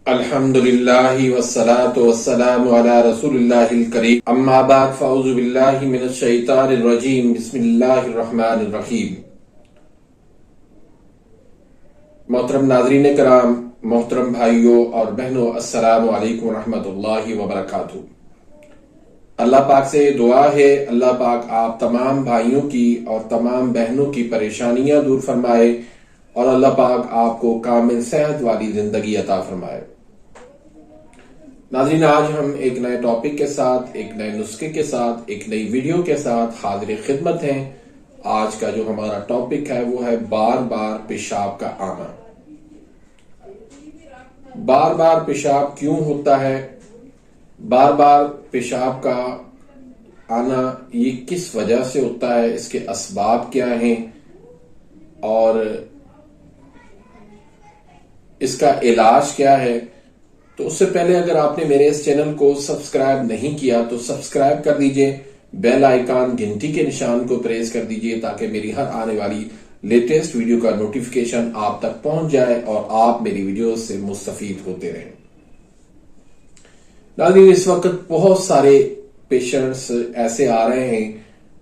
الحمدللہ والصلاة والسلام علی رسول اللہ الکریم اما بعد فاعوذ باللہ من الشیطان الرجیم بسم اللہ الرحمن الرحیم۔ محترم ناظرین کرام، محترم بھائیوں اور بہنوں، السلام علیکم ورحمۃ اللہ وبرکاتہ۔ اللہ پاک سے دعا ہے اللہ پاک آپ تمام بھائیوں کی اور تمام بہنوں کی پریشانیاں دور فرمائے اور اللہ پاک آپ کو کامل صحت والی زندگی عطا فرمائے۔ ناظرین، آج ہم ایک نئے ٹاپک کے ساتھ، ایک نئے نسخے کے ساتھ، ایک نئی ویڈیو کے ساتھ حاضر خدمت ہیں۔ آج کا جو ہمارا ٹاپک ہے وہ ہے بار بار پیشاب کا آنا۔ بار بار پیشاب کیوں ہوتا ہے؟ بار بار پیشاب کا آنا یہ کس وجہ سے ہوتا ہے؟ اس کے اسباب کیا ہیں اور اس کا علاج کیا ہے؟ تو اس سے پہلے اگر آپ نے میرے اس چینل کو سبسکرائب نہیں کیا تو سبسکرائب کر دیجئے، بیل آئیکن گھنٹی کے نشان کو پریس کر دیجئے تاکہ میری ہر آنے والی لیٹسٹ ویڈیو کا نوٹیفیکیشن آپ تک پہنچ جائے اور آپ میری ویڈیوز سے مستفید ہوتے رہیں۔ ناظرین، اس وقت بہت سارے پیشنٹس ایسے آ رہے ہیں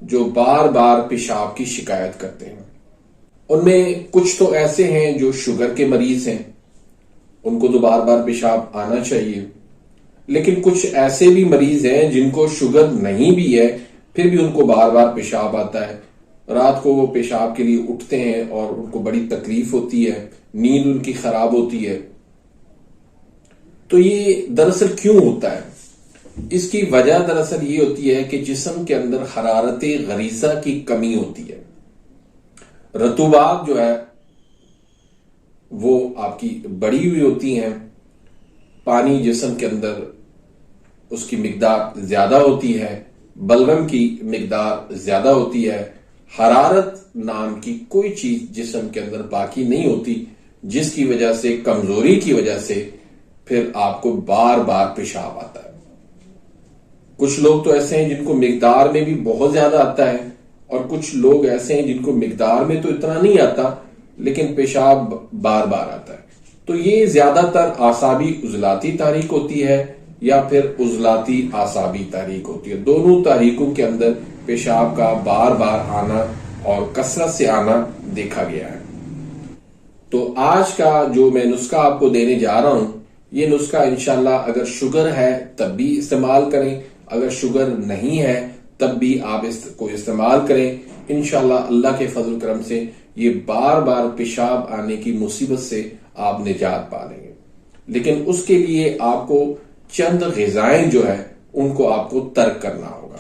جو بار بار پیشاب کی شکایت کرتے ہیں۔ ان میں کچھ تو ایسے ہیں جو شوگر کے مریض ہیں، ان کو تو بار بار پیشاب آنا چاہیے، لیکن کچھ ایسے بھی مریض ہیں جن کو شوگر نہیں بھی ہے پھر بھی ان کو بار بار پیشاب آتا ہے۔ رات کو وہ پیشاب کے لیے اٹھتے ہیں اور ان کو بڑی تکلیف ہوتی ہے، نیند ان کی خراب ہوتی ہے۔ تو یہ دراصل کیوں ہوتا ہے؟ اس کی وجہ دراصل یہ ہوتی ہے کہ جسم کے اندر حرارت غریزہ کی کمی ہوتی ہے۔ رطوبات جو ہے وہ آپ کی بڑی ہوئی ہوتی ہیں، پانی جسم کے اندر اس کی مقدار زیادہ ہوتی ہے، بلغم کی مقدار زیادہ ہوتی ہے، حرارت نام کی کوئی چیز جسم کے اندر باقی نہیں ہوتی، جس کی وجہ سے، کمزوری کی وجہ سے پھر آپ کو بار بار پیشاب آتا ہے۔ کچھ لوگ تو ایسے ہیں جن کو مقدار میں بھی بہت زیادہ آتا ہے اور کچھ لوگ ایسے ہیں جن کو مقدار میں تو اتنا نہیں آتا لیکن پیشاب بار بار آتا ہے۔ تو یہ زیادہ تر اعصابی عضلاتی تحریک ہوتی ہے یا پھر عضلاتی اعصابی تحریک ہوتی ہے۔ دونوں تحریکوں کے اندر پیشاب کا بار بار آنا اور کثرت سے آنا دیکھا گیا ہے۔ تو آج کا جو میں نسخہ آپ کو دینے جا رہا ہوں، یہ نسخہ انشاءاللہ اگر شوگر ہے تب بھی استعمال کریں، اگر شوگر نہیں ہے تب بھی آپ اس کو استعمال کریں۔ انشاءاللہ اللہ کے فضل کرم سے یہ بار بار پیشاب آنے کی مصیبت سے آپ نجات پا لیں گے، لیکن اس کے لیے آپ کو چند غذائیں جو ہے ان کو آپ کو ترک کرنا ہوگا،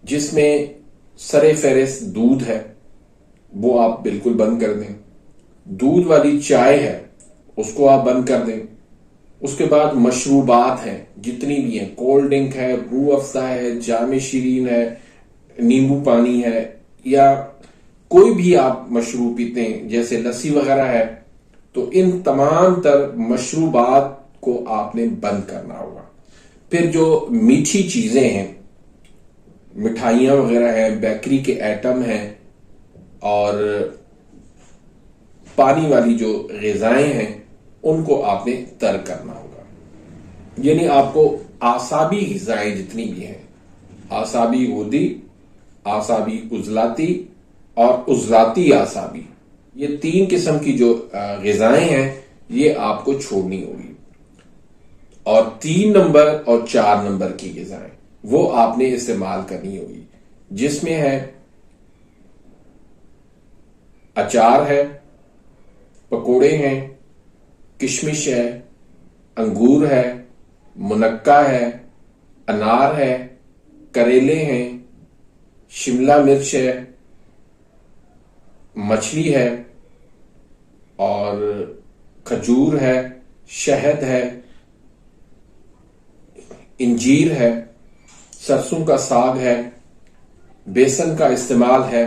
جس میں سر فہرست دودھ ہے، وہ آپ بالکل بند کر دیں۔ دودھ والی چائے ہے اس کو آپ بند کر دیں۔ اس کے بعد مشروبات ہیں جتنی بھی ہیں، کولڈ ڈرنک ہے، روح افزا ہے، جام شیرین ہے، نیمبو پانی ہے، یا کوئی بھی آپ مشروب پیتے ہیں جیسے لسی وغیرہ ہے، تو ان تمام تر مشروبات کو آپ نے بند کرنا ہوگا۔ پھر جو میٹھی چیزیں ہیں، مٹھائیاں وغیرہ ہیں، بیکری کے آئٹم ہیں اور پانی والی جو غذائیں ہیں ان کو آپ نے ترک کرنا ہوگا۔ یعنی آپ کو اعصابی غذائیں جتنی بھی ہیں، اعصابی غدی، اعصابی عضلاتی اور عضلاتی اعصابی، یہ تین قسم کی جو غذائیں ہیں یہ آپ کو چھوڑنی ہوگی، اور 3 نمبر اور 4 نمبر کی غذائیں وہ آپ نے استعمال کرنی ہوگی، جس میں ہے اچار ہے، پکوڑے ہیں، کشمش ہے، انگور ہے، منقع ہے، انار ہے، کریلے ہیں، شملہ مرچ ہے، مچھلی ہے اور کھجور ہے، شہد ہے، انجیر ہے، سرسوں کا ساگ ہے، بیسن کا استعمال ہے۔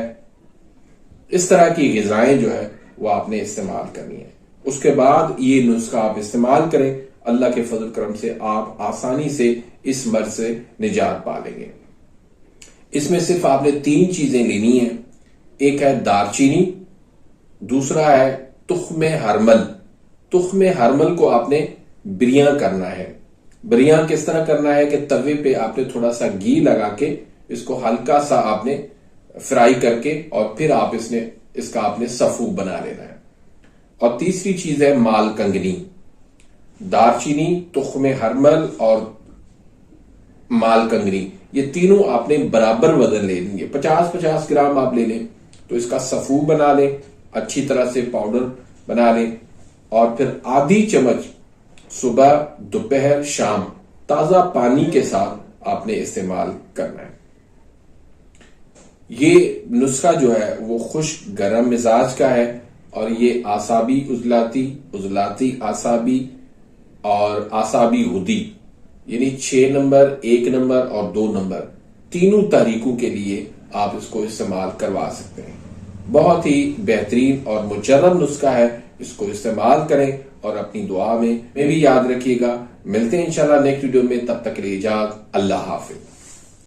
اس طرح کی غذائیں جو ہے وہ آپ نے استعمال کرنی ہے۔ اس کے بعد یہ نسخہ آپ استعمال کریں، اللہ کے فضل کرم سے آپ آسانی سے اس مرض سے نجات پا لیں گے۔ اس میں صرف آپ نے 3 چیزیں لینی ہیں، ایک ہے دار چینی، دوسرا ہے تخم ہرمل۔ تخم ہرمل کو آپ نے بریاں کرنا ہے. بریاں کس طرح کرنا ہے کہ توے پہ آپ نے تھوڑا سا گھی لگا کے اس کو ہلکا سا آپ نے فرائی کر کے اور پھر آپ اس کا آپ نے سفو بنا لینا ہے. اور تیسری چیز ہے مال کنگنی. دار چینی، تخم ہرمل اور مال کنگنی، یہ تینوں آپ نے برابر وزن لے لیں گے. 50-50 گرام آپ لے لیں تو اس کا سفو بنا لیں، اچھی طرح سے پاؤڈر بنا لیں. اور پھر آدھی چمچ صبح، دوپہر، شام تازہ پانی کے ساتھ آپ نے استعمال کرنا ہے. یہ نسخہ جو ہے وہ خشک گرم مزاج کا ہے اور یہ اعصابی عضلاتی اعصابی اور اعصابی غدی یعنی 6 نمبر، 1 نمبر اور 2 نمبر تینوں تحریکوں کے لیے آپ اس کو استعمال کروا سکتے ہیں. بہت ہی بہترین اور مجرب نسخہ ہے. اس کو استعمال کریں اور اپنی دعا میں بھی یاد رکھیے گا. ملتے ہیں انشاءاللہ نیکسٹ ویڈیو میں. تب تک کے لیے اجازت. اللہ حافظ.